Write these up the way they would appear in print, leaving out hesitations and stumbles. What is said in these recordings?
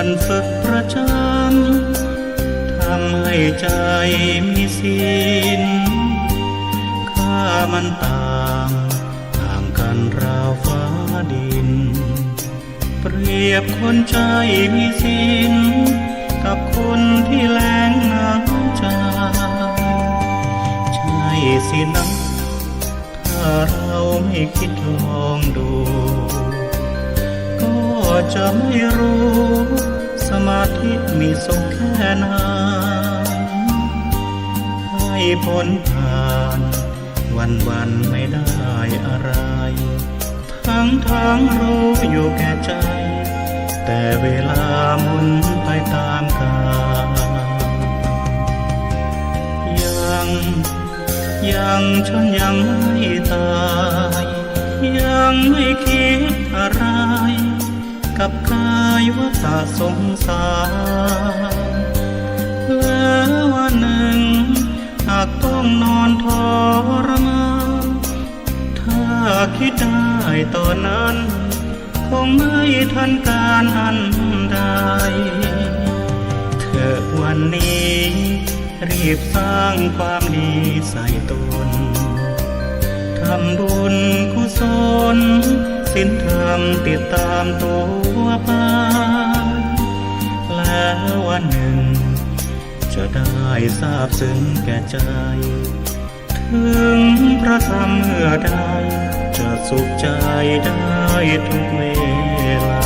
มันฝึกประจำทำให้ใจมีศีลข้ามันต่างกันราวฟ้าดินเปรียบคนใจมีศีลกับคนที่แล้งน้ำใจใช่สินะถ้าเราไม่คิดลองดูก็จะไม่รู้สมาธิมีสุขแค่ไหนให้พ้นผ่านวันไม่ได้อะไรทั้งรู้อยู่แก่ใจแต่เวลาหมุนไปตามกาลยังฉันยังไม่ตายยังไม่คิดอะไรกับกายว่าตาสงสารแล้ววันหนึ่งหากต้องนอนทรมานถ้าคิดได้ตอนนั้นคงไม่ทันการอันใดเธอวันนี้รีบสร้างความดีใส่ตนทำบุญกุศลศีลธรรมติดตามตัวไปแล้ววันหนึ่งจะได้ทราบซึ้งแก่ใจถึงพระธรรมเมื่อใดจะสุขใจได้ทุกเวลา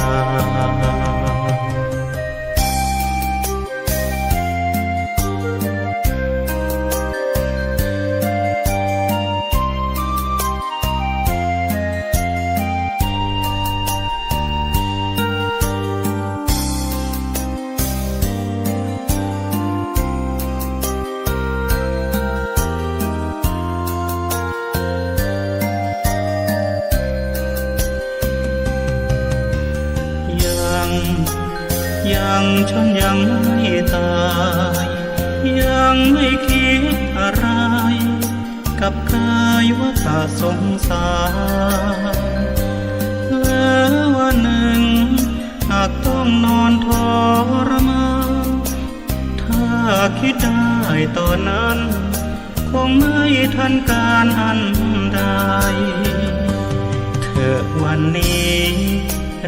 ฉันยังไม่ตายยังไม่คิดอะไรกับกายว่าตาสงสารแล้ววันหนึ่งหากต้องนอนทรมานถ้าคิดได้ตอนนั้นคงไม่ทันการอันใดเธอวันนี้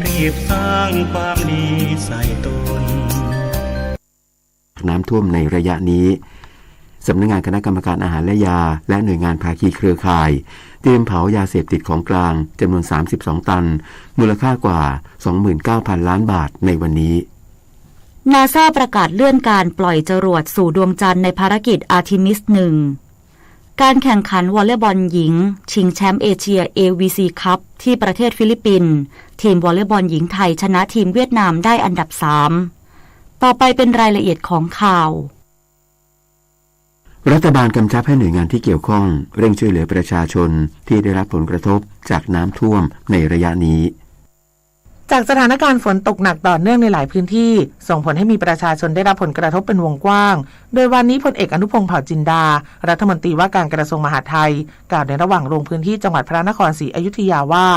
รีบสร้างความดีใส่ตนน้ำท่วมในระยะนี้สำนักงานคณะกรรมการอาหารและยาและหน่วยงานภาคีเครือข่ายเตรียมเผายาเสพติดของกลางจำนวน32ตันมูลค่ากว่า 29,000 ล้านบาทในวันนี้นาซาประกาศเลื่อนการปล่อยจรวดสู่ดวงจันทร์ในภารกิจอาร์ทิมิส 1การแข่งขันวอลเลย์บอลหญิงชิงแชมป์เอเชีย AVC คัพที่ประเทศฟิลิปปินส์ทีมวอลเลย์บอลหญิงไทยชนะทีมเวียดนามได้อันดับ3ต่อไปเป็นรายละเอียดของข่าวรัฐบาลกำชับให้หน่วยงานที่เกี่ยวข้องเร่งช่วยเหลือประชาชนที่ได้รับผลกระทบจากน้ำท่วมในระยะนี้จากสถานการณ์ฝนตกหนักต่อเนื่องในหลายพื้นที่ส่งผลให้มีประชาชนได้รับผลกระทบเป็นวงกว้างโดยวันนี้พลเอกอนุพงษ์เผ่าจินดารัฐมนตรีว่าการกระทรวงมหาดไทยกล่าวในระหว่างลงพื้นที่จังหวัดพระนครศรีอยุธยาว่า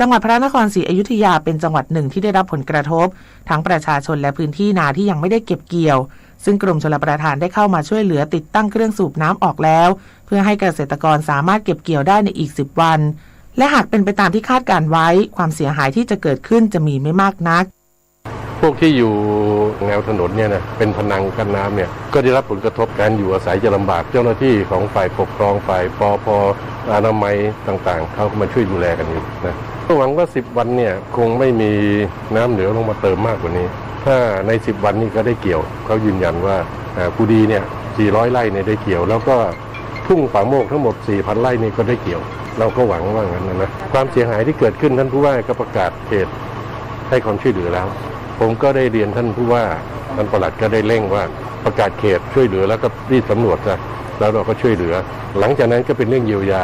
จังหวัดพระนครศรีอยุธยาเป็นจังหวัดหนึ่งที่ได้รับผลกระทบทั้งประชาชนและพื้นที่นาที่ยังไม่ได้เก็บเกี่ยวซึ่งกรมชลประทานได้เข้ามาช่วยเหลือติดตั้งเครื่องสูบน้ำออกแล้วเพื่อให้เกษตรกรสามารถเก็บเกี่ยวได้ในอีก10วันและหากเป็นไปตามที่คาดการไว้ความเสียหายที่จะเกิดขึ้นจะมีไม่มากนักพวกที่อยู่แนวถนนเนี่ยนะเป็นพนังกั้นน้ำเนี่ยก็ได้รับผลกระทบการอยู่อาศัยจะลำบากเจ้าหน้าที่ของฝ่ายปกครองฝ่ายปภ.อนามัยต่างๆเขามาช่วยดูแลกันอยู่นะหวังว่า10วันเนี่ยคงไม่มีน้ำเหนือลงมาเติมมากกว่านี้ถ้าใน10วันนี้ก็ได้เกี่ยวเขายืนยันว่ากูดีเนี่ย400ไร่เนี่ยได้เกี่ยวแล้วก็ทุ่งป่าโมกทั้งหมด 4,000 ไร่นี่ก็ได้เกี่ยวเราก็หวังว่างั้นนะความเสียหายที่เกิดขึ้นท่านผู้ว่าก็ประกาศเขตให้ความช่วยเหลือแล้วผมก็ได้เรียนท่านผู้ว่าท่านปลัดก็ได้เร่งว่าประกาศเขตช่วยเหลือแล้วก็รีบสำรวจซะแล้วเราก็ช่วยเหลือหลังจากนั้นก็เป็นเรื่องเยียวยา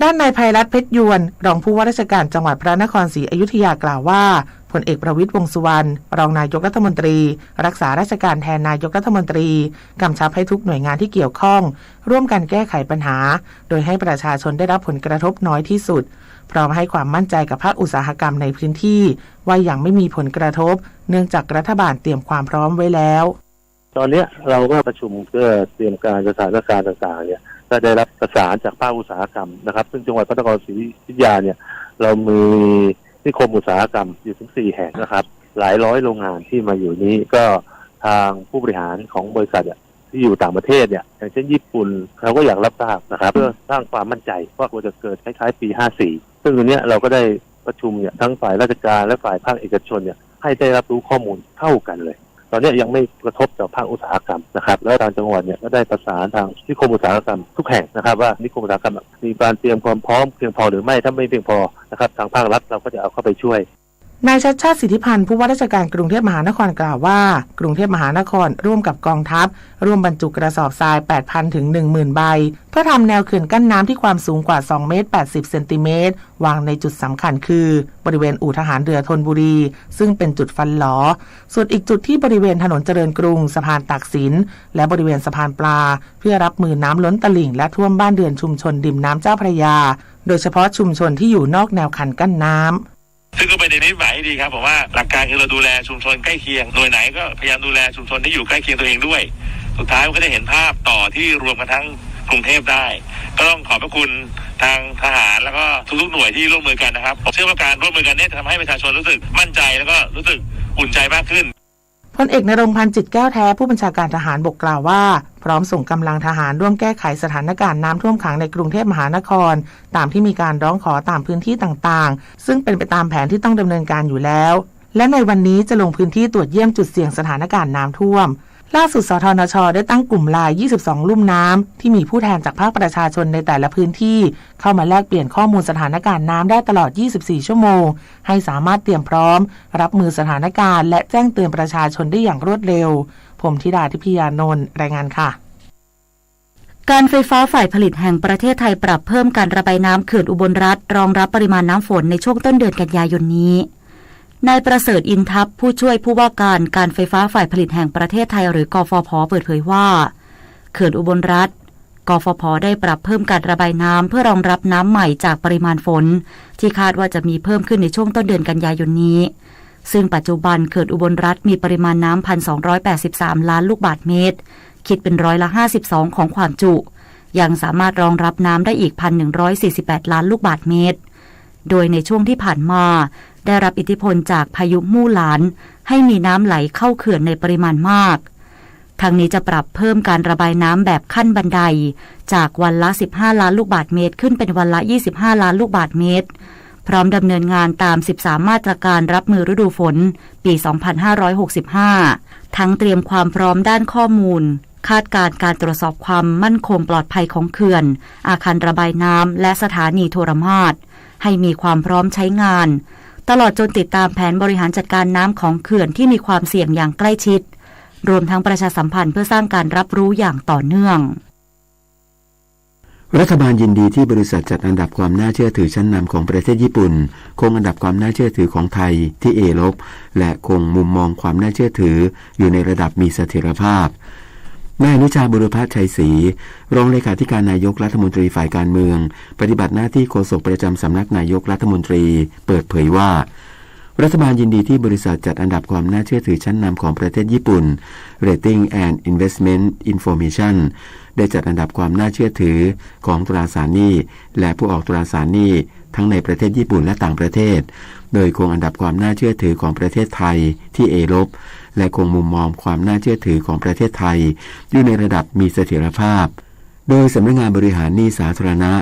ด้านนายไพรัตน์เพชรยวนรองผู้ว่าราชการจังหวัดพระนครศรีอยุธยากล่าวว่า พลเอกประวิตร วงษ์สุวรรณรองนายกรัฐมนตรีรักษาราชการแทนนายกรัฐมนตรีกำชับให้ทุกหน่วยงานที่เกี่ยวข้องร่วมกันแก้ไขปัญหาโดยให้ประชาชนได้รับผลกระทบน้อยที่สุดพร้อมให้ความมั่นใจกับภาคอุตสาหกรรมในพื้นที่ว่ายังไม่มีผลกระทบเนื่องจากรัฐบาลเตรียมความพร้อมไว้แล้วตอนนี้เราก็ประชุมเพื่อเตรียมการสถานการณ์ต่างๆเนี่ยก็ได้รับประสานจากภาคอุตสาหกรรมนะครับซึ่งจังหวัดพระนครศรีอยุธยาเนี่ยเรามีนิคมอุตสาหกรรมอยู่ถึง4แห่งนะครับหลายร้อยโรงงานที่มาอยู่นี้ก็ทางผู้บริหารของบริษัทที่อยู่ต่างประเทศเนี่ยอย่างเช่นญี่ปุ่นเขาก็อยากรับทราบนะครับเพื่อสร้างความมั่นใจว่าควรจะเกิดคล้ายๆปี54ซึ่งตรงนี้เราก็ได้ประชุมเนี่ยทั้งฝ่ายราชการและฝ่ายภาคเอกชนเนี่ยให้ได้รับรู้ข้อมูลเท่ากันเลยตอนนี้ยังไม่กระทบต่อภาคอุตสาหกรรมนะครับแล้วทางจังหวัดเนี่ยก็ได้ประสานทางนิคมอุตสาหกรรมทุกแห่งนะครับว่านิคมอุตสาหกรรมมีการเตรียมความพร้อมเพียงพอหรือไม่ถ้าไม่เพียงพอนะครับทางภาครัฐเราก็จะเอาเข้าไปช่วยนายชัชชาติ สิทธิพันธ์ผู้ว่าราชการกรุงเทพมหานครกล่าวว่ากรุงเทพมหานครร่วมกับกองทัพร่วมบรรจุกระสอบทราย 8,000 ถึง 10,000 ใบเพื่อทำแนวเขื่อนกั้นน้ำที่ความสูงกว่า2 เมตร 80 เซนติเมตรวางในจุดสำคัญคือบริเวณอู่ทหารเรือธนบุรีซึ่งเป็นจุดฟันหลอส่วนอีกจุดที่บริเวณถนนเจริญกรุงสะพานตากสินและบริเวณสะพานปลาเพื่อรับมือน้ำล้นตลิ่งและท่วมบ้านเรือนชุมชนริมน้ำเจ้าพระยาโดยเฉพาะชุมชนที่อยู่นอกแนวคันกั้นน้ำซึ่งก็เป็นนิสัยที่ดีครับผมว่าหลักการคือเราดูแลชุมชนใกล้เคียงหน่วยไหนก็พยายามดูแลชุมชนที่อยู่ใกล้เคียงตัวเองด้วยสุดท้ายมันก็จะเห็นภาพต่อที่รวมกันทั้งกรุงเทพได้ก็ต้องขอบพระคุณทางทหารแล้วก็ทุกๆหน่วยที่ร่วมมือกันนะครับผมเชื่อว่าการร่วมมือกันนี้จะทำให้ประชาชนรู้สึกมั่นใจแล้วก็รู้สึกอุ่นใจมากขึ้นพลเอกณรงค์ พันธ์จิตแก้วแท้ผู้บัญชาการทหารบกกล่าวว่าพร้อมส่งกำลังทหารร่วมแก้ไขสถานการณ์น้ำท่วมขังในกรุงเทพมหานครตามที่มีการร้องขอตามพื้นที่ต่างๆซึ่งเป็นไปตามแผนที่ต้องดำเนินการอยู่แล้วและในวันนี้จะลงพื้นที่ตรวจเยี่ยมจุดเสี่ยงสถานการณ์น้ำท่วมล่าสุดสทนช.ได้ตั้งกลุ่มไลน์22 ลุ่มน้ำที่มีผู้แทนจากภาคประชาชนในแต่ละพื้นที่เข้ามาแลกเปลี่ยนข้อมูลสถานการณ์น้ำได้ตลอด24 ชั่วโมงให้สามารถเตรียมพร้อมรับมือสถานการณ์และแจ้งเตือนประชาชนได้อย่างรวดเร็วผมธิดาทิพยานนท์รายงานค่ะการไฟฟ้าฝ่ายผลิตแห่งประเทศไทยปรับเพิ่มการระบายน้ำเขื่อนอุบลรัฐรองรับปริมาณน้ำฝนในช่วงต้นเดือนกันยายนนี้นายประเสริฐอินทัพผู้ช่วยผู้ว่าการไฟฟ้าฝ่ายผลิตแห่งประเทศไทยหรือกฟผ.เปิดเผยว่าเขื่อนอุบลรัฐกฟผ.ได้ปรับเพิ่มการระบายน้ำเพื่อรองรับน้ำใหม่จากปริมาณฝนที่คาดว่าจะมีเพิ่มขึ้นในช่วงต้นเดือนกันยายนนี้ซึ่งปัจจุบันเขื่อนอุบลรัฐมีปริมาณน้ำ 1,283 ล้านลูกบาศก์เมตรคิดเป็น52%ของความจุยังสามารถรองรับน้ำได้อีก 1,148 ล้านลูกบาศก์เมตรโดยในช่วงที่ผ่านมาได้รับอิทธิพลจากพายุมู่หลานให้มีน้ำไหลเข้าเขื่อนในปริมาณมากทางนี้จะปรับเพิ่มการระบายน้ำแบบขั้นบันไดจากวันละ15 ล้านลูกบาศก์เมตรขึ้นเป็นวันละ25 ล้านลูกบาศก์เมตรพร้อมดำเนินงานตาม13มาตรการรับมือฤดูฝนปี 2565 ทั้งเตรียมความพร้อมด้านข้อมูลคาดการณ์การตรวจสอบความมั่นคงปลอดภัยของเขื่อนอาคารระบายน้ำและสถานีโทรมาศให้มีความพร้อมใช้งานตลอดจนติดตามแผนบริหารจัดการน้ำของเขื่อนที่มีความเสี่ยงอย่างใกล้ชิดรวมทั้งประชาสัมพันธ์เพื่อสร้างการรับรู้อย่างต่อเนื่องรัฐบาลยินดีที่บริษัทจัดอันดับความน่าเชื่อถือชั้นนำของประเทศญี่ปุ่นคงอันดับความน่าเชื่อถือของไทยที่ A ลบและคงมุมมองความน่าเชื่อถืออยู่ในระดับมีเสถียรภาพนายอนุชาบุรพชัยศรีรองเลขาธิการนายกรัฐมนตรีฝ่ายการเมืองปฏิบัติหน้าที่โฆษกประจำสำนักนายกรัฐมนตรีเปิดเผยว่ารัฐบาลยินดีที่บริษัทจัดอันดับความน่าเชื่อถือชั้นนำของประเทศญี่ปุ่น Rating and Investment Information ได้จัดอันดับความน่าเชื่อถือของตราสารหนี้และผู้ออกตราสารหนี้ทั้งในประเทศญี่ปุ่นและต่างประเทศโดยคงอันดับความน่าเชื่อถือของประเทศไทยที่ A ลบและคงมุมมองความน่าเชื่อถือของประเทศไทยอยู่ในระดับมีเสถียรภาพโดยสำนักงานบริหารหนี้สาธารณะ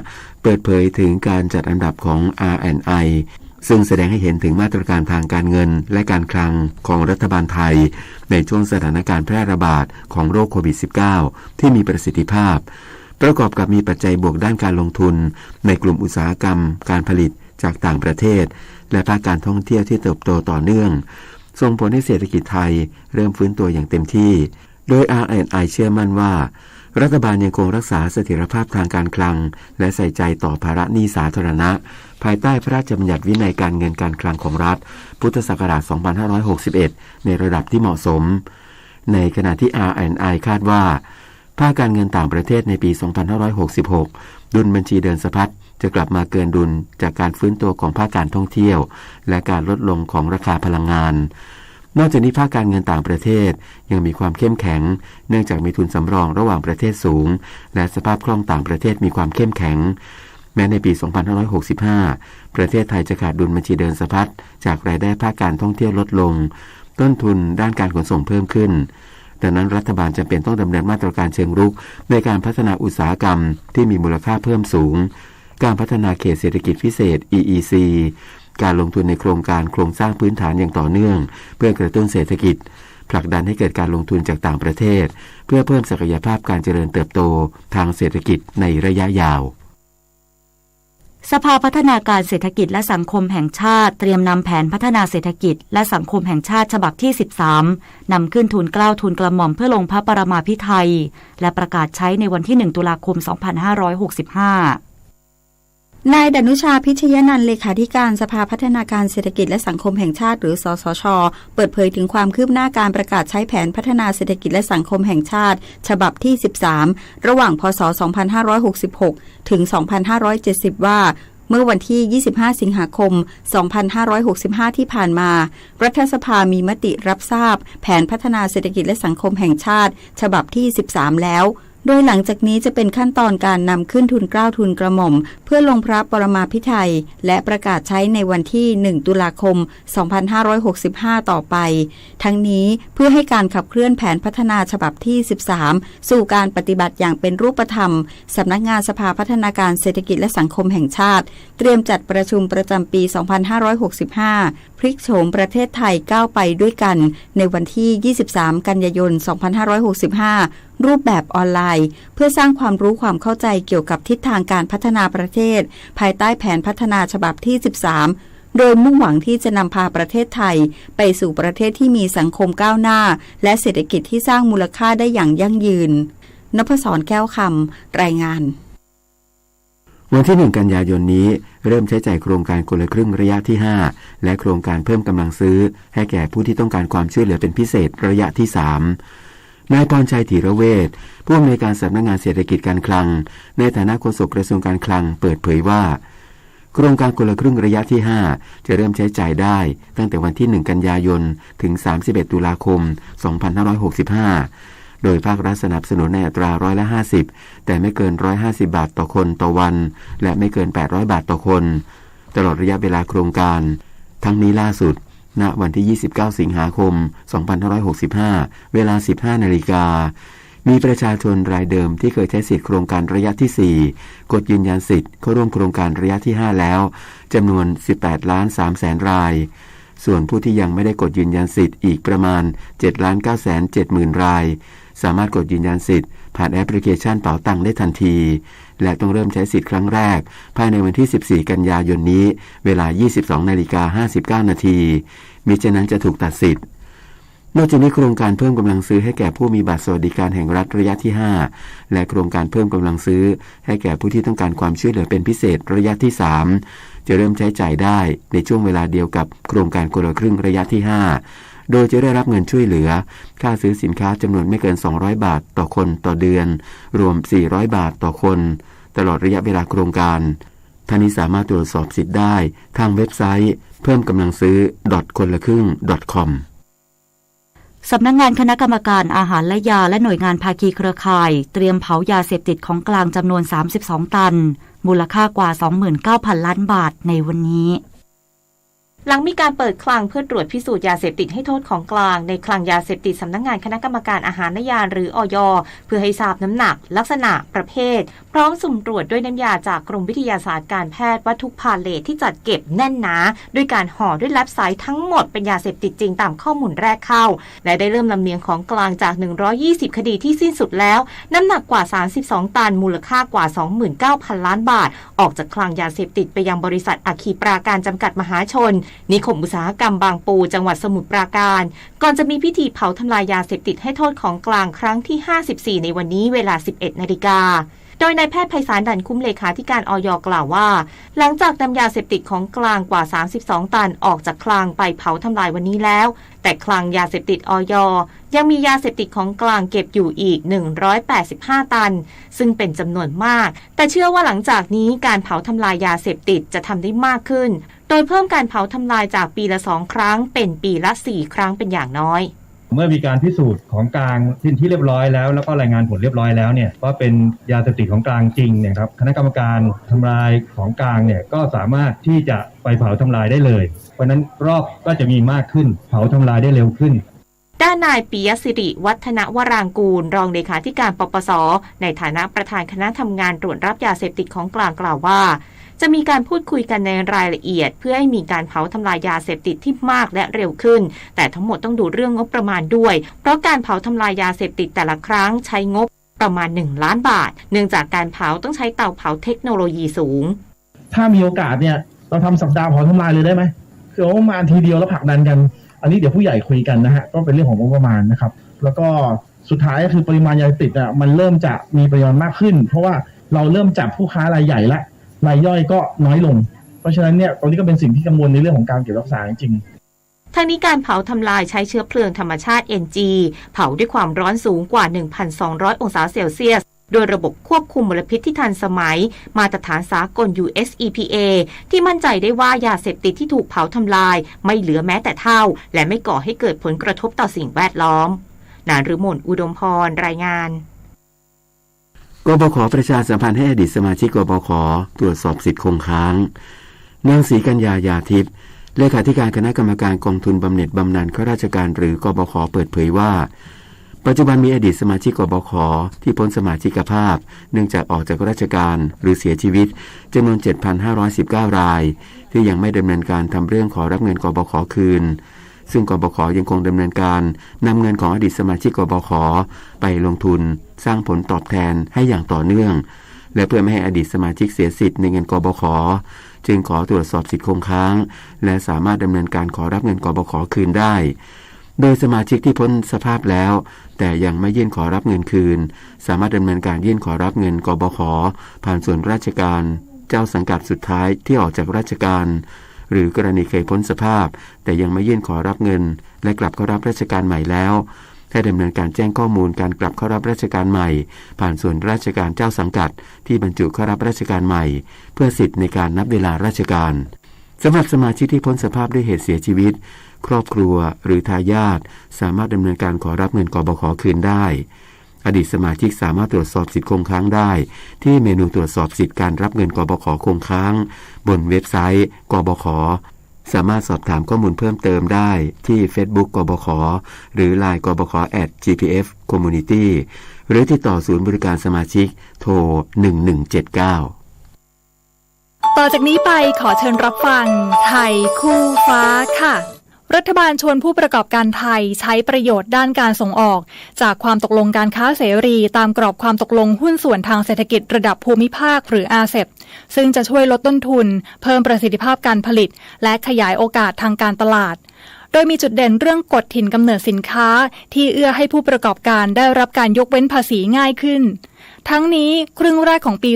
เปิดเผยถึงการจัดอันดับของ R&I ซึ่งแสดงให้เห็นถึงมาตรการทางการเงินและการคลังของรัฐบาลไทยในช่วงสถานการณ์แพร่ระบาดของโรคโควิด -19 ที่มีประสิทธิภาพประกอบกับมีปัจจัยบวกด้านการลงทุนในกลุ่มอุตสาหกรรมการผลิตจากต่างประเทศและภาคการท่องเที่ยวที่เติบโตต่อเนื่องส่งผลให้เศรษฐกิจไทยเริ่มฟื้นตัวอย่างเต็มที่โดย R&I เชื่อมั่นว่ารัฐบาลยังคงรักษาเสถียรภาพทางการคลังและใส่ใจต่อภาระหนี้สาธารณะ ภายใต้พระราชบัญญัติวินัยการเงินการคลังของรัฐพุทธศักราช 2561 ในระดับที่เหมาะสมในขณะที่ R&I คาดว่าภาคการเงินต่างประเทศในปี 2566 ดุลบัญชีเดินสะพัดจะกลับมาเกินดุลจากการฟื้นตัวของภาคการท่องเที่ยวและการลดลงของราคาพลังงานนอกจากนี้ภาคการเงินต่างประเทศยังมีความเข้มแข็งเนื่องจากมีทุนสำรองระหว่างประเทศสูงและสภาพคล่องต่างประเทศมีความเข้มแข็งแม้ในปี 2565 ประเทศไทยจะขาดดุลบัญชีเดินสะพัดจากรายได้ภาคการท่องเที่ยวลดลงต้นทุนด้านการขนส่งเพิ่มขึ้นดังนั้นรัฐบาลจำเป็นต้องดำเนินมาตรการเชิงรุกในการพัฒนาอุตสาหกรรมที่มีมูลค่าเพิ่มสูงการพัฒนาเขตเศรษฐกิจพิเศษ EEC การลงทุนในโครงการโครงสร้างพื้นฐานอย่างต่อเนื่องเพื่อกระตุ้นเศรษฐกิจผลักดันให้เกิดการลงทุนจากต่างประเทศเพื่อเพิ่มศักยภาพการเจริญเติบโตทางเศรษฐกิจในระยะยาวสภาพัฒนาการเศรษฐกิจและสังคมแห่งชาติเตรียมนำแผนพัฒนาเศรษฐกิจและสังคมแห่งชาติฉบับที่ 13 นำขึ้นทูลเกล้าทูลกระหม่อมเพื่อลงพระปรมาภิไธยและประกาศใช้ในวันที่ 1 ตุลาคม 2565นายดนุชาพิชยนันท์เลขาธิการสภาพัฒนาการเศรษฐกิจและสังคมแห่งชาติหรือสสช.เปิดเผยถึงความคืบหน้าการประกาศใช้แผนพัฒนาเศรษฐกิจและสังคมแห่งชาติฉบับที่ 13 ระหว่างพ.ศ. 2566 ถึง 2570 ว่าเมื่อวันที่ 25 สิงหาคม 2565 ที่ผ่านมารัฐสภามีมติรับทราบแผนพัฒนาเศรษฐกิจและสังคมแห่งชาติฉบับที่ 13 แล้วโดยหลังจากนี้จะเป็นขั้นตอนการนำขึ้นทุนเกล้าทุนกระหม่อมเพื่อลงพระปรมาภิไธยและประกาศใช้ในวันที่ 1 ตุลาคม 2565 ต่อไปทั้งนี้เพื่อให้การขับเคลื่อนแผนพัฒนาฉบับที่ 13 สู่การปฏิบัติอย่างเป็นรูปธรรมสำนักงานสภาพัฒนาการเศรษฐกิจและสังคมแห่งชาติเตรียมจัดประชุมประจำปี 2565 พลิกโฉมประเทศไทยก้าวไปด้วยกันในวันที่ 23 กันยายน 2565 รูปแบบออนไลน์เพื่อสร้างความรู้ความเข้าใจเกี่ยวกับทิศทางการพัฒนาประเทศภายใต้แผนพัฒนาฉบับที่ 13 โดยมุ่งหวังที่จะนำพาประเทศไทยไปสู่ประเทศที่มีสังคมก้าวหน้าและเศรษฐกิจที่สร้างมูลค่าได้อย่างยั่งยืนนภศร แก้วคำรายงานวันที่ 1 กันยายนนี้เริ่มใช้จ่ายโครงการคนละครึ่งระยะที่ 5 และโครงการเพิ่มกำลังซื้อให้แก่ผู้ที่ต้องการความช่วยเหลือเป็นพิเศษระยะที่ 3 นายพรชัยธีรเวชผู้อำนวยการสำนักงานเศรษฐกิจการคลังในฐานะโฆษกกระทรวงการคลังเปิดเผยว่าโครงการคนละครึ่งระยะที่ 5 จะเริ่มใช้จ่ายได้ตั้งแต่วันที่ 1 กันยายนถึง 31 ตุลาคม 2565 โดยภาครัฐสนับสนุนในอัตรา50%แต่ไม่เกิน150 บาทต่อคนต่อวันและไม่เกิน800 บาทต่อคนตลอดระยะเวลาโครงการทั้งนี้ล่าสุดณวันที่ 29 สิงหาคม 2565 เวลา 15 นาฬิกามีประชาชนรายเดิมที่เคยใช้สิทธิโครงการระยะที่ 4 กดยืนยันสิทธิ์เข้าร่วมโครงการระยะที่ 5 แล้วจำนวน 18,300,000 รายส่วนผู้ที่ยังไม่ได้กดยืนยันสิทธิ์อีกประมาณ 7,970,000 รายสามารถกดยืนยันสิทธิ์ผ่านแอปพลิเคชันเป๋าตังค์ได้ทันทีและต้องเริ่มใช้สิทธิ์ครั้งแรกภายในวันที่ 14 กันยายนนี้เวลา 22:59 นาทีมิฉะนั้นจะถูกตัดสิทธิ์นอกจากนี้โครงการเพิ่มกำลังซื้อให้แก่ผู้มีบัตรสวัสดิการแห่งรัฐระยะที่ 5 และโครงการเพิ่มกำลังซื้อให้แก่ผู้ที่ต้องการความช่วยเหลือเป็นพิเศษระยะที่ 3 จะเริ่มใช้จ่ายได้ในช่วงเวลาเดียวกับโครงการคนละครึ่งระยะที่ 5 โดยจะได้รับเงินช่วยเหลือค่าซื้อสินค้าจำนวนไม่เกิน200 บาทต่อคนต่อเดือนรวม400 บาทต่อคนตลอดระยะเวลาโครงการท่านนี้สามารถตรวจสอบสิทธิ์ได้ทางเว็บไซต์เพิ่มกำลังซื้อ .konlakryng.comสำนักงานคณะกรรมการอาหารและยาและหน่วยงานภาคีเครือข่ายเตรียมเผายาเสพติดของกลางจำนวน32 ตันมูลค่ากว่า 29,000 ล้านบาทในวันนี้หลังมีการเปิดคลังเพื่อตรวจพิสูจน์ยาเสพติดให้โทษของกลางในคลังยาเสพติดสำนักงานคณะกรรมการอาหารและยาหรืออย.เพื่อให้ทราบน้ำหนักลักษณะประเภทพร้อมสุ่มตรวจด้วยน้ำยาจากกรมวิทยาศาสตร์การแพทย์วัตถุพาเลทที่จัดเก็บแน่นหนาด้วยการห่อด้วยแลบไซต์ทั้งหมดเป็นยาเสพติดจริงตามข้อมูลแรกเข้าและได้เริ่มลำเลียงของกลางจาก120คดีที่สิ้นสุดแล้วน้ำหนักกว่า32ตันมูลค่ากว่า 29,000 ล้านบาทออกจากคลังยาเสพติดไปยังบริษัทอัคคีปราการจำกัดมหาชนนิคมอุตสาหกรรมบางปูจังหวัดสมุทรปราการก่อนจะมีพิธีเผาทำลายยาเสพติดให้โทษของกลางครั้งที่54ในวันนี้เวลา 11 นาฬิกา โดยนายแพทย์ไพศาล ดั่นคุ้มเลขาธิการอย.กล่าวว่าหลังจากนำยาเสพติดของกลางกว่า32ตันออกจากคลังไปเผาทำลายวันนี้แล้วแต่คลังยาเสพติดอย.ยังมียาเสพติดของกลางเก็บอยู่อีก185ตันซึ่งเป็นจำนวนมากแต่เชื่อว่าหลังจากนี้การเผาทำลายยาเสพติดจะทำได้มากขึ้นโดยเพิ่มการเผาทำลายจากปีละ2ครั้งเป็นปีละ4ครั้งเป็นอย่างน้อยเมื่อมีการพิสูจน์ของกลางที่เรียบร้อยแล้วก็รายงานผลเรียบร้อยแล้วเนี่ยว่าเป็นยาเสพติดของกลางจริงเนี่ยครับคณะกรรมการทำลายของกลางเนี่ยก็สามารถที่จะไปเผาทำลายได้เลยเพราะนั้นรอบก็จะมีมากขึ้นเผาทำลายได้เร็วขึ้นด้านนายปิยศิริวัฒนวรางกูลรองเลขาธิการปปส.ในฐานะประธานคณะทำงานตรวจรับยาเสพติดของกลางกล่าวว่าจะมีการพูดคุยกันในรายละเอียดเพื่อให้มีการเผาทำลายยาเสพติดที่มากและเร็วขึ้นแต่ทั้งหมดต้องดูเรื่องงบประมาณด้วยเพราะการเผาทำลายยาเสพติดแต่ละครั้งใช้งบประมาณ1 ล้านบาทเนื่องจากการเผาต้องใช้เตาเผาเทคโนโลยีสูงถ้ามีโอกาสเนี่ยเราทำสัปดาห์เผาทำลายเลยได้ไหมคือเอามาทีเดียวแล้วผลักดันกันอันนี้เดี๋ยวผู้ใหญ่คุยกันนะฮะก็เป็นเรื่องของงบประมาณนะครับแล้วก็สุดท้ายก็คือปริมาณยาเสพติดอ่ะมันเริ่มจะมีปริมาณมากขึ้นเพราะว่าเราเริ่มจับผู้ค้ารายใหญ่ละรายย่อยก็น้อยลงเพราะฉะนั้นเนี่ยตรงนี้ก็เป็นสิ่งที่กังวลในเรื่องของการเก็บรักษาจริงๆทั้งนี้การเผาทำลายใช้เชื้อเพลิงธรรมชาติ NG เผาด้วยความร้อนสูงกว่า 1,200 องศาเซลเซียสโดยระบบควบคุมมลพิษที่ทันสมัยมาตรฐานสากล US EPA ที่มั่นใจได้ว่ายาเสพติดที่ถูกเผาทำลายไม่เหลือแม้แต่เท่าและไม่ก่อให้เกิดผลกระทบต่อสิ่งแวดล้อมณฤมล อุดมพรรายงานกบข.ประชาสัมพันธ์ให้อดีตสมาชิกกบข.ตรวจสอบสิทธิ์คงค้างนางศรีกัญญายาทิพย์เลขาธิการคณะกรรมการกองทุนบำเหน็จบำนาญข้าราชการหรือกบข.เปิดเผยว่าปัจจุบันมีอดีตสมาชิกกบข.ที่พ้นสมาชิกภาพเนื่องจากออกจากราชการหรือเสียชีวิตจำนวน 7,519 รายที่ยังไม่ดำเนินการทำเรื่องขอรับเงินกบข.คืนซึ่งกบข.ยังคงดำเนินการนำเงินของอดีตสมาชิกกบข.ไปลงทุนสร้างผลตอบแทนให้อย่างต่อเนื่องและเพื่อไม่ให้อดีตสมาชิกเสียสิทธิ์ในเงินกบข.จึงขอตรวจสอบสิทธิ์คงค้างและสามารถดำเนินการขอรับเงินกบข.คืนได้โดยสมาชิกที่พ้นสภาพแล้วแต่ยังไม่ยื่นขอรับเงินคืนสามารถดำเนินการยื่นขอรับเงินกบข.ผ่านส่วนราชการเจ้าสังกัดสุดท้ายที่ออกจากราชการหรือกรณีเคยพ้นสภาพแต่ยังไม่ยื่นขอรับเงินและกลับเข้ารับราชการใหม่แล้วให้ดำเนินการแจ้งข้อมูลการกลับเข้ารับราชการใหม่ผ่านส่วนราชการเจ้าสังกัดที่บรรจุเข้ารับราชการใหม่เพื่อสิทธิ์ในการนับเวลาราชการสำหรับสมาชิกที่พ้นสภาพด้วยเหตุเสียชีวิตครอบครัวหรือทายาทสามารถดำเนินการขอรับเงินกบข.คืนได้อดีตสมาชิกสามารถตรวจสอบสิทธิ์คงค้างได้ที่เมนูตรวจสอบสิทธิ์การรับเงินกบข.คงค้างบนเว็บไซต์กบข.สามารถสอบถามข้อมูลเพิ่มเติมได้ที่ Facebook กบข.หรือ LINE กบข. @GPF Community หรือติดต่อศูนย์บริการสมาชิกโทร1179ต่อจากนี้ไปขอเชิญรับฟังไทยคู่ฟ้าค่ะรัฐบาลชวนผู้ประกอบการไทยใช้ประโยชน์ด้านการส่งออกจากความตกลงการค้าเสรีตามกรอบความตกลงหุ้นส่วนทางเศรษฐกิจระดับภูมิภาคหรืออาเซปซึ่งจะช่วยลดต้นทุนเพิ่มประสิทธิภาพการผลิตและขยายโอกาสทางการตลาดโดยมีจุดเด่นเรื่องกฎถิ่นกำเนิดสินค้าที่เอื้อให้ผู้ประกอบการได้รับการยกเว้นภาษีง่ายขึ้นทั้งนี้ครึ่งแรกของปี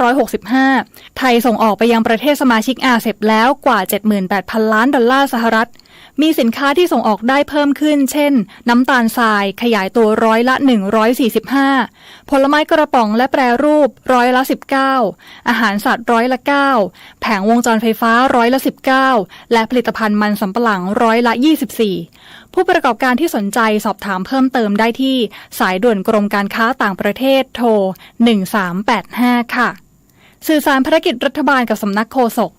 2565 ไทยส่งออกไปยังประเทศสมาชิกอาเซปแล้วกว่า 78,000 ล้านดอลลาร์สหรัฐมีสินค้าที่ส่งออกได้เพิ่มขึ้นเช่นน้ำตาลทรายขยายตัว145%ผลไม้กระป๋องและแปรรูป19%อาหารสัตว์9%แผงวงจรไฟฟ้า19%และผลิตภัณฑ์มันสำปะหลัง24%ผู้ประกอบการที่สนใจสอบถามเพิ่มเติมได้ที่สายด่วนกรมการค้าต่างประเทศโทร1385ค่ะสื่อสารภารกิจรัฐบาลกับสำนักโฆษก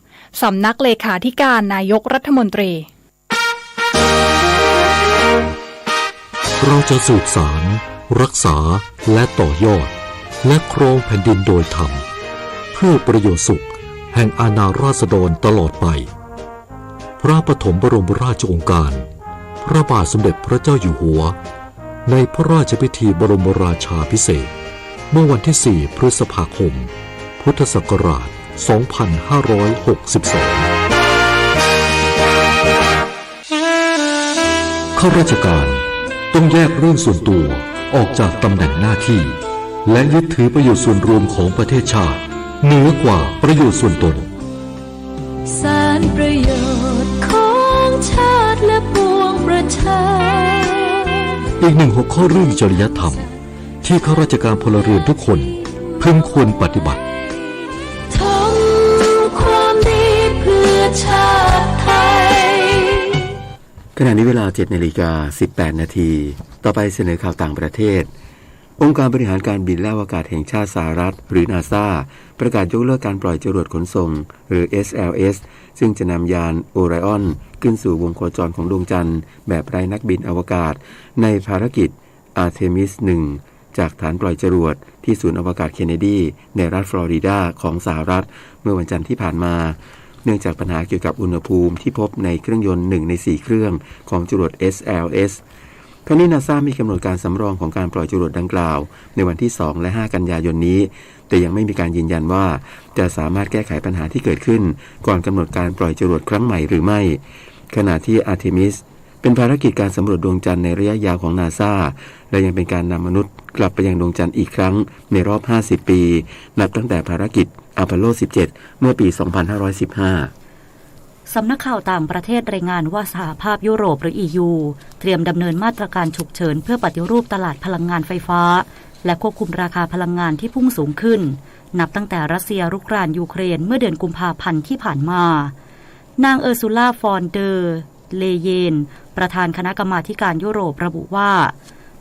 สำนักเลขาธิการนายกรัฐมนตรีเราจะสืบสานรักษาและต่อยอดและครองแผ่นดินโดยธรรมเพื่อประโยชน์สุขแห่งอาณาราษฎรตลอดไปพระปฐมบรมราชโองการพระบาทสมเด็จพระเจ้าอยู่หัวในพระราชพิธีบรมราชาภิเษกเมื่อวันที่ 4 พฤษภาคม พุทธศักราช 2562 ข้าราชการต้องแยกเรื่องส่วนตัวออกจากตำแหน่งหน้าที่ และยึดถือประโยชน์ส่วนรวมของประเทศชาติเหนือกว่าประโยชน์ส่วนตนสารประโยชน์ของชาติและปวงประชาอีกหนึ่งหัวข้อเรื่องจริยธรรมที่ข้าราชการพลเรือนทุกคนพึงควรปฏิบัติทำความดีเพื่อชาติไทยขณะนี้เวลา 7:18 นาทีต่อไปเสนอข่าวต่างประเทศองค์การบริหารการบินและอวกาศแห่งชาติสหรัฐหรือ NASA ประกาศยกเลิกการปล่อยจรวดขนส่งหรือ SLS ซึ่งจะนำยานโอไรออนขึ้นสู่วงโคจรของดวงจันทร์แบบไร้นักบินอวกาศในภารกิจ Artemis 1 จากฐานปล่อยจรวดที่ศูนย์อวกาศเคนเนดีในรัฐฟลอริดาของสหรัฐเมื่อวันจันทร์ที่ผ่านมาเนื่องจากปัญหาเกี่ยวกับอุณหภูมิที่พบในเครื่องยนต์1 ใน 4 เครื่องของจรวด SLSครั้งนี้ NASA มีกำหนดการสำรองของการปล่อยจรวดดังกล่าวในวันที่ 2 และ 5 กันยายนนี้แต่ยังไม่มีการยืนยันว่าจะสามารถแก้ไขปัญหาที่เกิดขึ้นก่อนกำหนดการปล่อยจรวดครั้งใหม่หรือไม่ขณะที่ Artemis เป็นภารกิจการสำรวจดวงจันทร์ในระยะยาวของ NASA และยังเป็นการนำมนุษย์กลับไปยังดวงจันทร์อีกครั้งในรอบ 50 ปีนับตั้งแต่ภารกิจอพอลโล 17 เมื่อปี 2515สำนักข่าวต่างประเทศรายงานว่าสหภาพยุโรปหรือ EU เตรียมดำเนินมาตรการฉุกเฉินเพื่อปฏิรูปตลาดพลังงานไฟฟ้าและควบคุมราคาพลังงานที่พุ่งสูงขึ้นนับตั้งแต่รัสเซียรุกรานยูเครนเมื่อเดือนกุมภาพันธ์ที่ผ่านมานางเออร์ซูล่าฟอนเดอร์เลเยนประธานคณะกรรมาการยุโรประบุว่า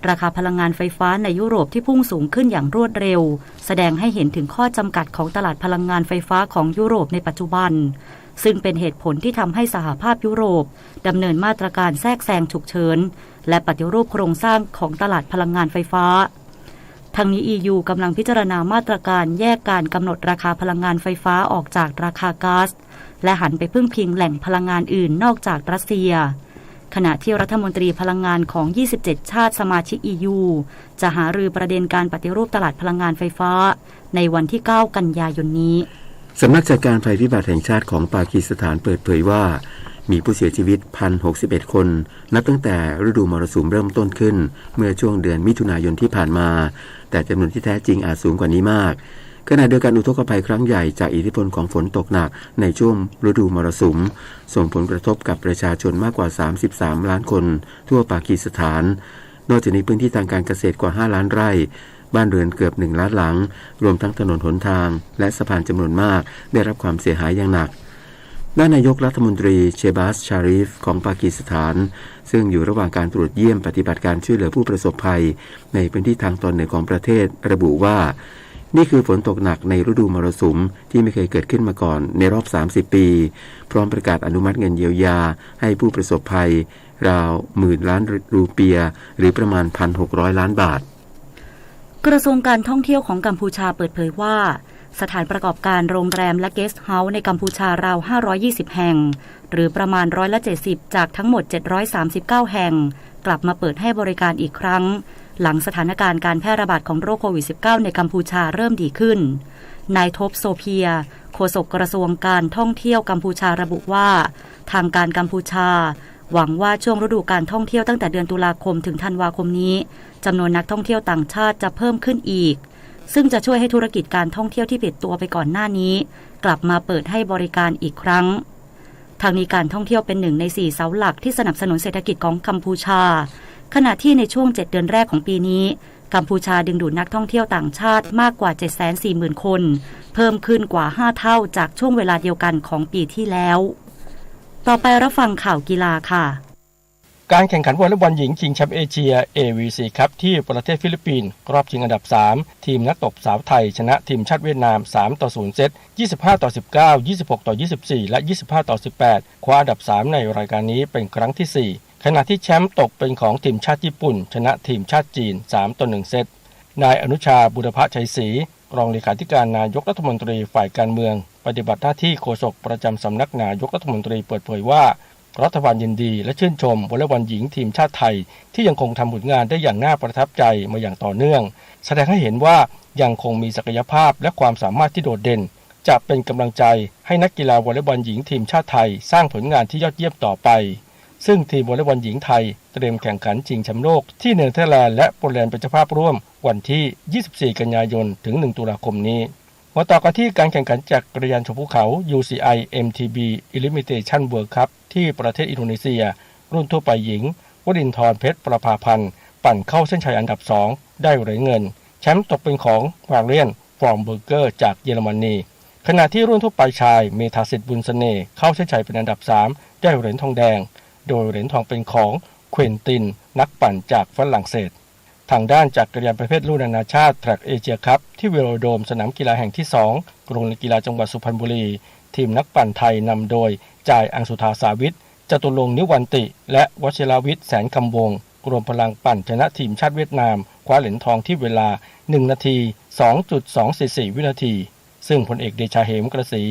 ราคาพลังงานไฟฟ้าในยุโรปที่พุ่งสูงขึ้นอย่างรวดเร็วแสดงให้เห็นถึงข้อจำกัดของตลาดพลังงานไฟฟ้าของยุโรปในปัจจุบันซึ่งเป็นเหตุผลที่ทำให้สหภาพยุโรปดำเนินมาตรการแทรกแซงฉุกเฉินและปฏิรูปโครงสร้างของตลาดพลังงานไฟฟ้าทั้งนี้ EU กำลังพิจารณามาตรการแยกการกำหนดราคาพลังงานไฟฟ้าออกจากราคาก๊าซและหันไปพึ่งพิงแหล่งพลังงานอื่นนอกจากรัสเซียขณะที่รัฐมนตรีพลังงานของ 27 ชาติสมาชิก EU จะหารือประเด็นการปฏิรูปตลาดพลังงานไฟฟ้าในวันที่ 9 กันยายนนี้สำนักจัดการภัยพิบัติแห่งชาติของปากีสถานเปิดเผยว่ามีผู้เสียชีวิต 1,061 คนนับตั้งแต่ฤดูมรสุมเริ่มต้นขึ้นเมื่อช่วงเดือนมิถุนายนที่ผ่านมาแต่จำนวนที่แท้จริงอาจสูงกว่านี้มากขณะเดียวกันอุทกภัยครั้งใหญ่จากอิทธิพลของฝนตกหนักในช่วงฤดูมรสุมส่งผลกระทบกับประชาชนมากกว่า33ล้านคนทั่วปากีสถานนอกจากนี้พื้นที่ทางการเกษตรกว่า5ล้านไร่บ้านเรือนเกือบ1ล้านหลังรวมทั้งถนนหนทางและสะพานจำนวนมากได้รับความเสียหายอย่างหนักด้านนายกรัฐมนตรีเชบาสชารีฟของปากีสถานซึ่งอยู่ระหว่างการตรวจเยี่ยมปฏิบัติการช่วยเหลือผู้ประสบภัยในพื้นที่ทางตอนเหนือของประเทศระบุว่านี่คือฝนตกหนักในฤดูมรสุมที่ไม่เคยเกิดขึ้นมาก่อนในรอบ30ปีพร้อมประกาศอนุมัติเงินเยียวยาให้ผู้ประสบภัยราว10,000 ล้านรูเปียหรือประมาณ 1,600 ล้านบาทกระทรวงการท่องเที่ยวของกัมพูชาเปิดเผยว่าสถานประกอบการโรงแรมและเกสต์เฮาส์ในกัมพูชาราว520แห่งหรือประมาณ70%จากทั้งหมด739แห่งกลับมาเปิดให้บริการอีกครั้งหลังสถานการณ์การแพร่ระบาดของโรคโควิด -19 ในกัมพูชาเริ่มดีขึ้นนายทบโซเพียโฆษกกระทรวงการท่องเที่ยวกัมพูชาระบุว่าทางการกัมพูชาหวังว่าช่วงฤดูการท่องเที่ยวตั้งแต่เดือนตุลาคมถึงธันวาคมนี้จำนวนนักท่องเที่ยวต่างชาติจะเพิ่มขึ้นอีกซึ่งจะช่วยให้ธุรกิจการท่องเที่ยวที่ปิดตัวไปก่อนหน้านี้กลับมาเปิดให้บริการอีกครั้งทางนี้การท่องเที่ยวเป็น1 ใน 4เสาหลักที่สนับสนุนเศรษฐกิจของกัมพูชาขณะที่ในช่วง7เดือนแรกของปีนี้กัมพูชาดึงดูดนักท่องเที่ยวต่างชาติมากกว่า 740,000 คนเพิ่มขึ้นกว่า5เท่าจากช่วงเวลาเดียวกันของปีที่แล้วต่อไปรับฟังข่าวกีฬาค่ะการแข่งขันวอลเลย์บอลหญิงชิงแชมป์เอเชีย AVC คัพที่ประเทศฟิลิปปินส์รอบชิงอันดับ3ทีมนักตบสาวไทยชนะทีมชาติเวียดนาม3-0เซต 25-19 26-24 และ 25-18 คว้าอันดับ3ในรายการนี้เป็นครั้งที่4ขณะที่แชมป์ตกเป็นของทีมชาติญี่ปุ่นชนะทีมชาติจีน3-1เซตนายอนุชาบุรพชัยศรีรองเลขาธิการนายกรัฐมนตรีฝ่ายการเมืองปฏิบัติหน้าที่โฆษกประจำสำนักนายกรัฐมนตรีเปิดเผยว่ารัฐบาลยินดีและชื่นชมวอลเลย์บอลหญิงทีมชาติไทยที่ยังคงทำผลงานได้อย่างน่าประทับใจมาอย่างต่อเนื่องแสดงให้เห็นว่ายังคงมีศักยภาพและความสามารถที่โดดเด่นจะเป็นกำลังใจให้นักกีฬาวอลเลย์บอลหญิงทีมชาติไทยสร้างผลงานที่ยอดเยี่ยมต่อไป ซึ่งทีมวอลเลย์บอลหญิงไทยเตรียมแข่งขันชิงแชมป์โลกที่เนเธอร์แลนด์และโปแลนด์เป็นเจ้าภาพร่วมวันที่ 24 กันยายนถึง 1 ตุลาคมนี้มาต่อกันที่การแข่งขันจักรยานชมภูเขา UCI MTB Elimination World Cup ที่ประเทศอินโดนีเซียรุ่นทั่วไปหญิงวรินทร์เพชรประภาพันธ์ปั่นเข้าเส้นชัยอันดับ 2 ได้เหรียญเงินแชมป์ตกเป็นของวาเลียนฟอร์มเบอร์เกอร์จากเยอรมนีขณะที่รุ่นทั่วไปชายเมธาสิทธิ์บุญเสน่ห์เข้าเส้นชัยเป็นอันดับ 3 ได้เหรียญทองแดงโดยเหรียญทองเป็นของเควินตินนักปั่นจากฝรั่งเศสทางด้านจักรยานประเภทรุ่นนานาชาติแทร็กเอเชียคัพที่เวโรโดมสนามกีฬาแห่งที่ 2 โรงเรียนกีฬาจังหวัดสุพรรณบุรีทีมนักปั่นไทยนำโดยจ่ายอังสุธาสาวิทจตุรงค์นิวันติและวชิรวิทย์แสนคำวงรวมพลังปั่นชนะทีมชาติเวียดนามคว้าเหรียญทองที่เวลา 1 นาที 2.244 วินาทีซึ่งพลเอกเดชาเหมกระศรี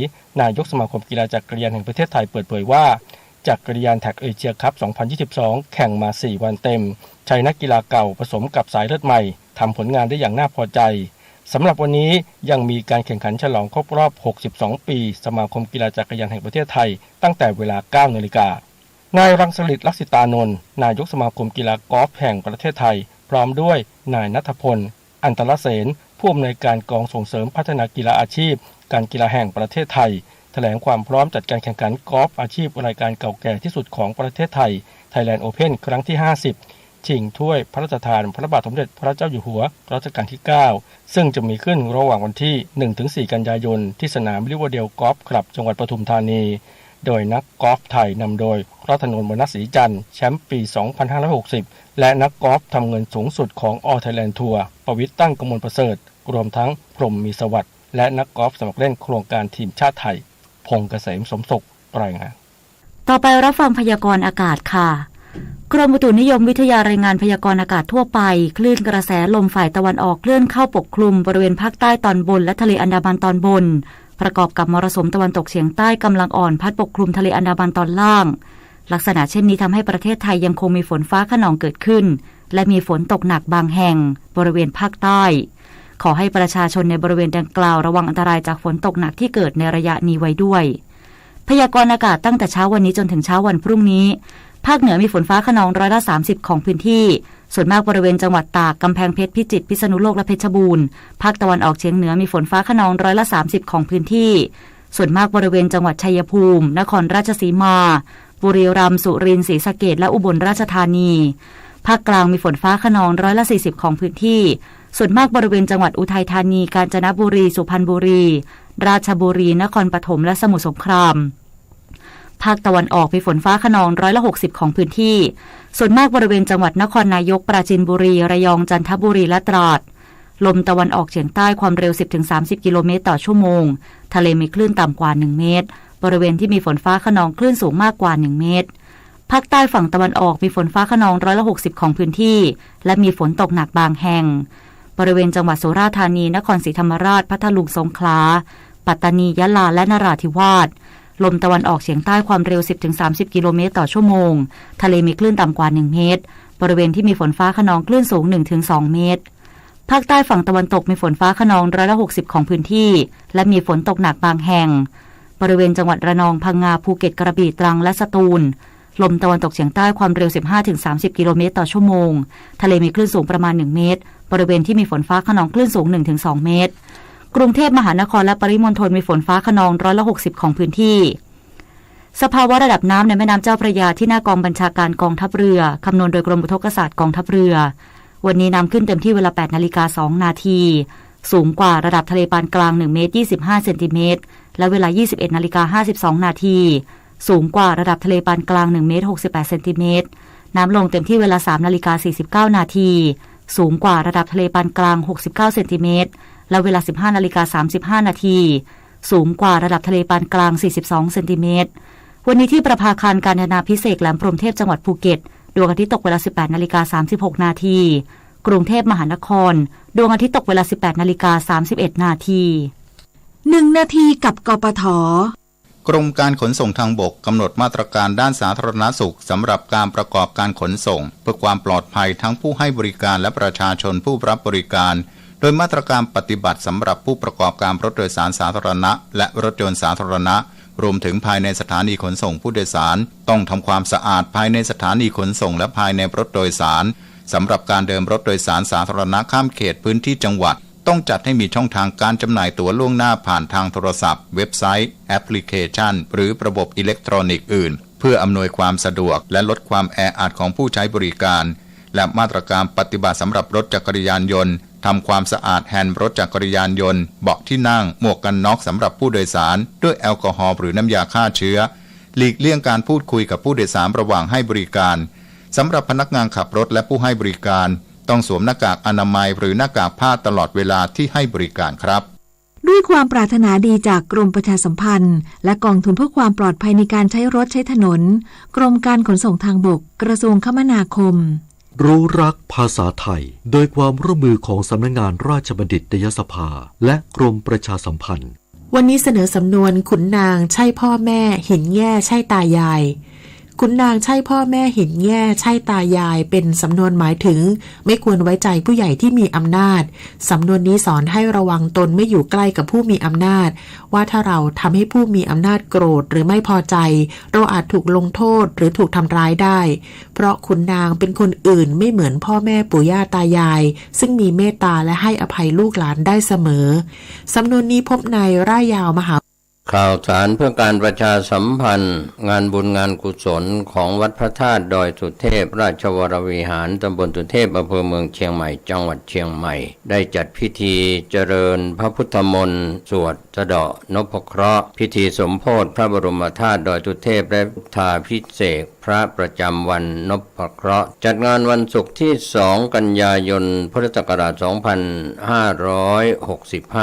นายกสมาคมกีฬาจักรยานแห่งประเทศไทยเปิดเผยว่าจักรยานแท็กเอเชียคัพ 2022 แข่งมา 4 วันเต็มใช้นักกีฬาเก่าผสมกับสายเลือดใหม่ทำผลงานได้อย่างน่าพอใจสำหรับวันนี้ยังมีการแข่งขันฉลองครบรอบ 62 ปีสมาคมกีฬาจักรยานแห่งประเทศไทยตั้งแต่เวลา 9 นาฬิกานายรังสฤทธิ์ลักษิตานนท์นายกสมาคมกีฬากอล์ฟแห่งประเทศไทยพร้อมด้วยนายณัฐพลอันตรเสนผู้อำนวยการกองส่งเสริมพัฒนากีฬาอาชีพการกีฬาแห่งประเทศไทยแถลงความพร้อมจัดการแข่งขันกอล์ฟอาชีพรายการเก่าแก่ที่สุดของประเทศไทย Thailand Open ครั้งที่ 50 ชิงถ้วยพระราชทานพระบาทสมเด็จพระเจ้าอยู่หัวรัชกาลที่ 9 ซึ่งจะมีขึ้นระหว่างวันที่ 1-4 กันยายนที่สนามริเวอร์เดลกอล์ฟคลับจังหวัดปทุมธานีโดยนักกอล์ฟไทยนำโดยรัตนนท์ วรรณศรีจันทร์แชมป์ปี 2560 และนักกอล์ฟทำเงินสูงสุดของ All Thailand Tour ประวิตรตั้งกมลประเสริฐรวมทั้งพรหมมีสวัสดิ์และนักกอล์ฟสมัครเล่นโครงการทีมชาติไทยพงษ์เกษมสมศุขรายงานต่อไปรับฟังพยากรณ์อากาศค่ะกรมอุตุนิยมวิทยารายงานพยากรณ์อากาศทั่วไปคลื่นกระแสลมฝ่ายตะวันออกเคลื่อนเข้าปกคลุมบริเวณภาคใต้ตอนบนและทะเลอันดามันตอนบนประกอบกับมรสุมตะวันตกเฉียงใต้กำลังอ่อนพัดปกคลุมทะเลอันดามันตอนล่างลักษณะเช่นนี้ทำให้ประเทศไทยยังคงมีฝนฟ้าคะนองเกิดขึ้นและมีฝนตกหนักบางแห่งบริเวณภาคใต้ขอให้ประชาชนในบริเวณดังกล่าวระวังอันตรายจากฝนตกหนักที่เกิดในระยะนี้ไว้ด้วยพยากรณ์อากาศตั้งแต่เช้าวันนี้จนถึงเช้าวันพรุ่งนี้ภาคเหนือมีฝนฟ้าคะนอง30%ของพื้นที่ส่วนมากบริเวณจังหวัดตากกำแพงเพชรพิจิตรพิษณุโลกและเพชรบูรณ์ภาคตะวันออกเฉียงเหนือมีฝนฟ้าคะนอง30%ของพื้นที่ส่วนมากบริเวณจังหวัดชัยภูมินครราชสีมาบุรีรัมย์สุรินทร์ศรีสะเกษและอุบลราชธานีภาคกลางมีฝนฟ้าคะนอง40%ของพื้นที่ส่วนมากบริเวณจังหวัดอุทัยธานีกาญจนบุรีสุพรรณบุรีราชบุรีนครปฐมและสมุทรสงครามภาคตะวันออกมีฝนฟ้าคะนอง60%ของพื้นที่ส่วนมากบริเวณจังหวัดนครนายกปราจีนบุรีระยองจันทบุรีและตราดลมตะวันออกเฉียงใต้ความเร็ว 10-30 กิโลเมตรต่อชั่วโมงทะเลมีคลื่นต่ำกว่า1เมตรบริเวณที่มีฝนฟ้าคะนองคลื่นสูงมากกว่า1เมตรภาคใต้ฝั่งตะวันออกมีฝนฟ้าคะนอง60%ของพื้นที่และมีฝนตกหนักบางแห่งบริเวณจังหวัดสุราษฎร์ธานีนครศรีธรรมราชพัทลุงสงขลาปัตตานียะลาและนราธิวาสลมตะวันออกเฉียงใต้ความเร็ว 10-30 กิโลเมตรต่อชั่วโมงทะเลมีคลื่นต่ำกว่า1เมตรบริเวณที่มีฝนฟ้าคะนองคลื่นสูง 1-2 เมตรภาคใต้ฝั่งตะวันตกมีฝนฟ้าคะนอง60%ของพื้นที่และมีฝนตกหนักบางแห่งบริเวณจังหวัดระนองพังงาภูเก็ตกระบี่ตรังและสตูลลมตะวันตกเฉียงใต้ความเร็ว 15-30 กิโลเมตรต่อชั่วโมงทะเลมีคลื่นสูงประมาณ1เมตรบริเวณที่มีฝนฟ้าคะนองคลื่นสูง 1-2 เมตรกรุงเทพมหานครและปริมณฑลมีฝนฟ้าคะนอง60%ของพื้นที่สภาวะระดับน้ำในแม่น้ำเจ้าพระยาที่หน้ากองบัญชาการกองทัพเรือคำนวณโดยกรมอุทกศาสตร์กองทัพเรือวันนี้น้ำขึ้นเต็มที่เวลา 8:02 นาทีสูงกว่าระดับทะเลปานกลาง1เมตร25เซนติเมตรและเวลา 21:52 นาทีสูงกว่าระดับทะเลปานกลาง1เมตร68เซนติเมตรน้ำลงเต็มที่เวลา 3:49 นาทีสูงกว่าระดับทะเลปานกลาง69เซนติเมตรและเวลา 15:35 นาทีสูงกว่าระดับทะเลปานกลาง42เซนติเมตรวันนี้ที่ประภาคารการจนาภิเษกแหลมพรหมเทพจังหวัดภูเก็ตดวงอาทิตย์ตกเวลา 18:36 นาทีกรุงเทพมหานครดวงอาทิตย์ตกเวลา 18:31 นาที1 นาทีกับกปท.กรมการขนส่งทางบกกำหนดมาตรการด้านสาธารณสุขสำหรับการประกอบการขนส่งเพื่อความปลอดภัยทั้งผู้ให้บริการและประชาชนผู้รับบริการโดยมาตรการปฏิบัติสำหรับผู้ประกอบการรถโดยสารสาธารณะและรถยนต์สาธารณะ รวมถึงภายในสถานีขนส่งผู้โดยสารต้องทำความสะอาดภายในสถานีขนส่งและภายในรถโดยสารสำหรับการเดินรถโดยสารสาธารณะข้ามเขตพื้นที่จังหวัดต้องจัดให้มีช่องทางการจำหน่ายตั๋วล่วงหน้าผ่านทางโทรศัพท์เว็บไซต์แอปพลิเคชันหรือระบบอิเล็กทรอนิกส์อื่นเพื่ออำนวยความสะดวกและลดความแออัดของผู้ใช้บริการและมาตรการปฏิบัติสำหรับรถจักรยานยนต์ทำความสะอาดแฮนด์รถจักรยานยนต์เบาะที่นั่งหมวกกันน็อกสำหรับผู้โดยสารด้วยแอลกอฮอล์หรือน้ำยาฆ่าเชื้อหลีกเลี่ยงการพูดคุยกับผู้โดยสารระหว่างให้บริการสำหรับพนักงานขับรถและผู้ให้บริการต้องสวมหน้ากากอนามัยหรือหน้ากากผ้าตลอดเวลาที่ให้บริการครับด้วยความปรารถนาดีจากกรมประชาสัมพันธ์และกองทุนเพื่อความปลอดภัยในการใช้รถใช้ถนนกรมการขนส่งทางบกกระทรวงคมนาคมรู้รักภาษาไทยโดยความร่วมมือของสำนักงานราชบัณฑิตยสภาและกรมประชาสัมพันธ์วันนี้เสนอสำนวนขุนนางใช่พ่อแม่เห็นแย่ใช่ตายายขุนนางใช่พ่อแม่เห็นแย่ใช่ตายายเป็นสำนวนหมายถึงไม่ควรไว้ใจผู้ใหญ่ที่มีอำนาจสำนวนนี้สอนให้ระวังตนไม่อยู่ใกล้กับผู้มีอำนาจว่าถ้าเราทำให้ผู้มีอำนาจโกรธหรือไม่พอใจเราอาจถูกลงโทษหรือถูกทำร้ายได้เพราะขุนนางเป็นคนอื่นไม่เหมือนพ่อแม่ปู่ย่าตายายซึ่งมีเมตตาและให้อภัยลูกหลานได้เสมอสำนวนนี้พบในร่ายยาวมหาข่าวสารเพื่อการประชาสัมพันธ์งานบุญงานกุศลของวัดพระธาตุดอยสุเทพราชวรวิหารตำบลสุเทพอำเภอเมืองเชียงใหม่จังหวัดเชียงใหม่ได้จัดพิธีเจริญพระพุทธมนต์สวดสะเดาะนพเคราะห์พิธีสมโภชพระบรมธาตุดอยสุเทพและพุทธาภิเษกพระประจำวันนพเคราะห์จัดงานวันศุกร์ที่2กันยายนพุทธศักราช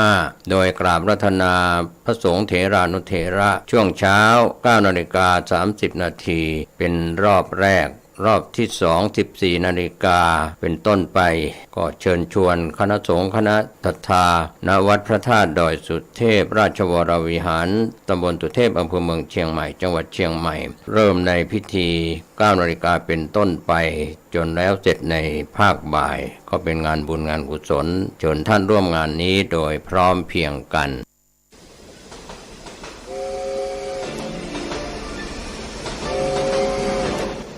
2565โดยกราบรัตนาพระสงฆ์เถรานุเถระช่วงเช้า 9:30 นาทีเป็นรอบแรกรอบที่2 14 นาฬิกาเป็นต้นไปก็เชิญชวนคณะสงฆ์คณะศรัทธาณวัดพระธาตุดอยสุเทพราชวรวิหารตำบลสุเทพอำเภอเมืองเชียงใหม่จังหวัดเชียงใหม่เริ่มในพิธี 9 นาฬิกาเป็นต้นไปจนแล้วเสร็จในภาคบ่ายก็เป็นงานบุญงานกุศลเชิญท่านร่วมงานนี้โดยพร้อมเพรียงกัน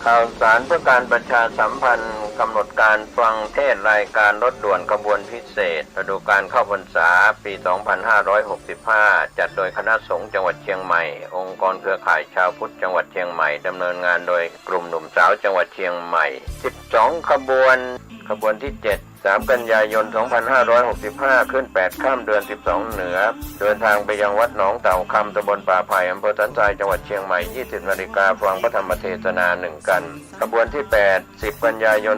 ข่าวสารเพื่อการประชาสัมพันธ์กำหนดการฟังเทศรายการรถด่วนขบวนพิเศษฤดูกาลเข้าพรรษาปี 2565 จัดโดยคณะสงฆ์จังหวัดเชียงใหม่องค์กรเครือข่ายชาวพุทธจังหวัดเชียงใหม่ดำเนินงานโดยกลุ่มหนุ่มสาวจังหวัดเชียงใหม่12ขบวนที่7 3 กันยายน 2565 ขึ้น 8 ค่ำเดือน 12 เหนือเดินทางไปยังวัดหนองเต่าคำตำบลป่าไผ่อำเภอสันทรายจังหวัดเชียงใหม่ 20 นาฬิกาฟังพระธรรมเทศนา1กันขบวนที่ 8 10 กันยายน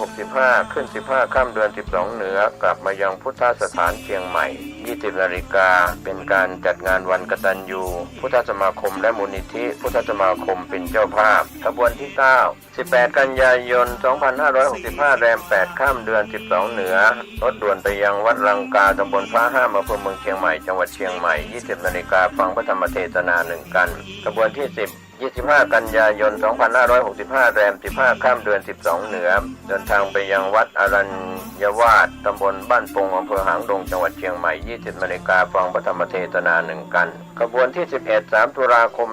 2565 ขึ้น 15 ค่ำเดือน 12 เหนือกลับมายังพุทธสถานเชียงใหม่ 20 นาฬิกาเป็นการจัดงานวันกตัญญูพุทธสมาคมและมูลนิธิพุทธสมาคมเป็นเจ้าภาพขบวนที่ 9 18 กันยายน 2565 แรม 8 ค่ำเดือน 12 เหนือรถด่วนไปยังวัดรังกาตำบลฟ้าห้ามอำเภอเมืองเชียงใหม่จังหวัดเชียงใหม่ 20 นาฬิกาฟังพระธรรมเทศนา1กันขบวนที่ 10 25 กันยายน 2565 แรม 15 ค่ำเดือน 12 เหนือเดินทางไปยังวัดอรัญยวาสตำบลบ้านปงอำเภอหางดงจังหวัดเชียงใหม่ 20 นาฬิกาฟังพระธรรมเทศนา1กันขบวนที่ 11 3 ตุลาคม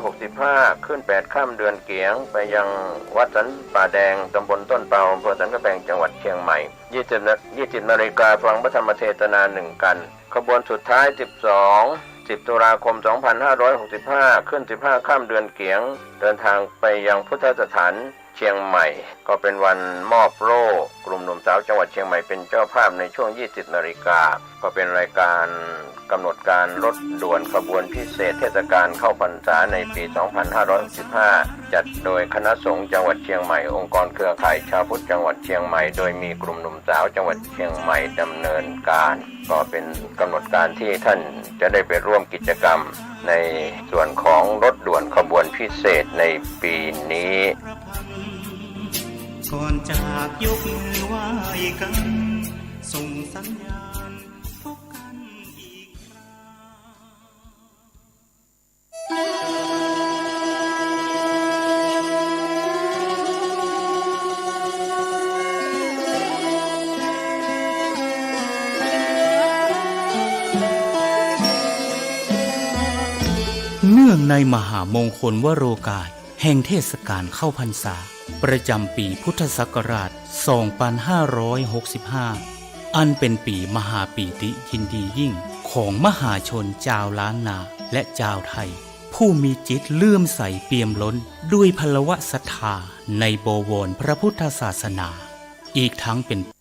2565 ขึ้น 8 ค่ำเดือนเกียงไปยังวัดสันป่าแดงตำบลต้นเปาอำเภอสันกำแพงจังหวัดเชียงใหม่ 20 นาฬิกาฟังพระธรรมเทศนา1กันขบวนสุดท้าย 10 ตุลาคม 2565 ขึ้น 15 ค่ำเดือนเกียงเดินทางไปยังพุทธสถานเชียงใหม่ก็เป็นวันมอบโล่กลุ่มหนุ่มสาวจังหวัดเชียงใหม่เป็นเจ้าภาพในช่วง 20 นาฬิกาก็เป็นรายการกำหนดการรถด่วนขบวนพิเศษเทศกาลเข้าพรรษาในปี 2565 จัดโดยคณะสงฆ์จังหวัดเชียงใหม่องค์กรเครือข่ายชาวพุทธจังหวัดเชียงใหม่โดยมีกลุ่มหนุ่มสาวจังหวัดเชียงใหม่ดำเนินการก็เป็นกำหนดการที่ท่านจะได้ไปร่วมกิจกรรมในส่วนของรถด่วนขบวนพิเศษในปีนี้ก่อนจากยกมือไหว้กันส่งสัญญาณพบกันอีกครั้ง นื่องในมหามงคลวโรกาสแห่งเทศกาลเข้าพรรษาประจำปีพุทธศักราช 2565 อันเป็นปีมหาปีติยินดียิ่งของมหาชนชาวล้านนาและชาวไทยผู้มีจิตเลื่อมใสเปี่ยมล้นด้วยพลวะศรัทธาในบวรพระพุทธศาสนาอีกทั้งเป็น